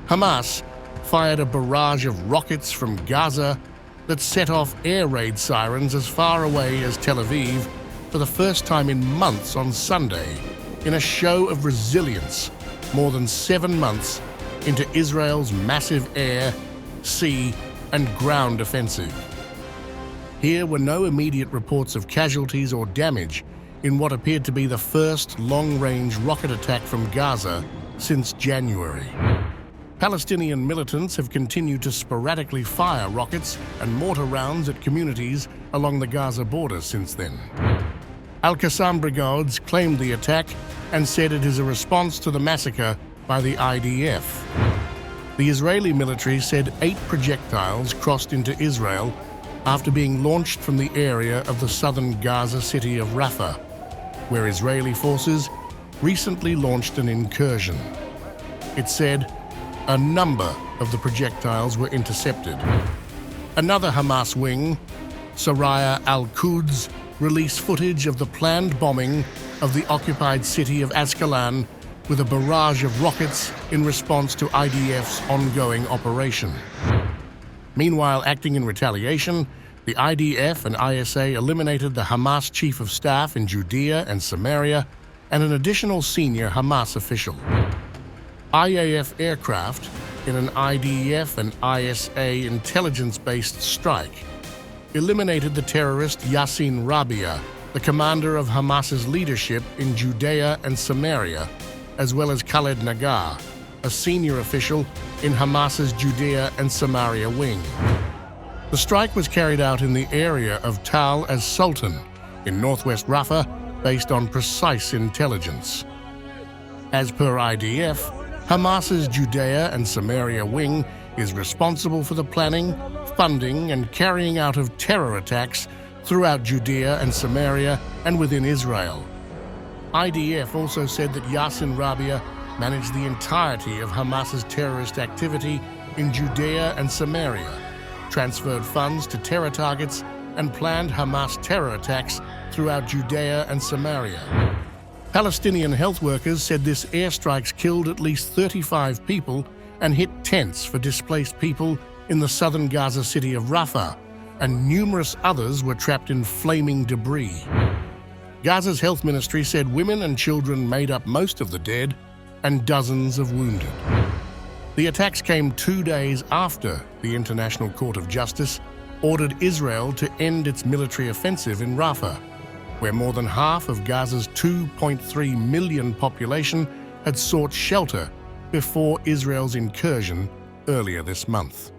Hamas fired a barrage of rockets from Gaza that set off air raid sirens as far away as Tel Aviv for the first time in months on Sunday, in a show of resilience more than 7 months into Israel's massive air, sea, and ground offensive. Here were no immediate reports of casualties or damage in what appeared to be the first long-range rocket attack from Gaza since January. Palestinian militants have continued to sporadically fire rockets and mortar rounds at communities along the Gaza border since then. Al-Qassam Brigades claimed the attack and said it is a response to the massacre by the IDF. The Israeli military said 8 projectiles crossed into Israel after being launched from the area of the southern Gaza city of Rafah, where Israeli forces recently launched an incursion. It said a number of the projectiles were intercepted. Another Hamas wing, Saraya al-Quds, released footage of the planned bombing of the occupied city of Ascalon with a barrage of rockets in response to IDF's ongoing operation. Meanwhile, acting in retaliation, the IDF and ISA eliminated the Hamas chief of staff in Judea and Samaria and an additional senior Hamas official. IAF aircraft in an IDF and ISA intelligence-based strike eliminated the terrorist Yassin Rabia, the commander of Hamas's leadership in Judea and Samaria, as well as Khaled Nagar, a senior official in Hamas's Judea and Samaria wing. The strike was carried out in the area of Tal as-Sultan in northwest Rafah based on precise intelligence. As per IDF, Hamas's Judea and Samaria wing is responsible for the planning, funding, and carrying out of terror attacks throughout Judea and Samaria and within Israel. IDF also said that Yassin Rabia managed the entirety of Hamas's terrorist activity in Judea and Samaria, transferred funds to terror targets, and planned Hamas terror attacks throughout Judea and Samaria. Palestinian health workers said this airstrikes killed at least 35 people and hit tents for displaced people in the southern Gaza city of Rafah, and numerous others were trapped in flaming debris. Gaza's health ministry said women and children made up most of the dead and dozens of wounded. The attacks came 2 days after the International Court of Justice ordered Israel to end its military offensive in Rafah, where more than half of Gaza's 2.3 million population had sought shelter before Israel's incursion earlier this month.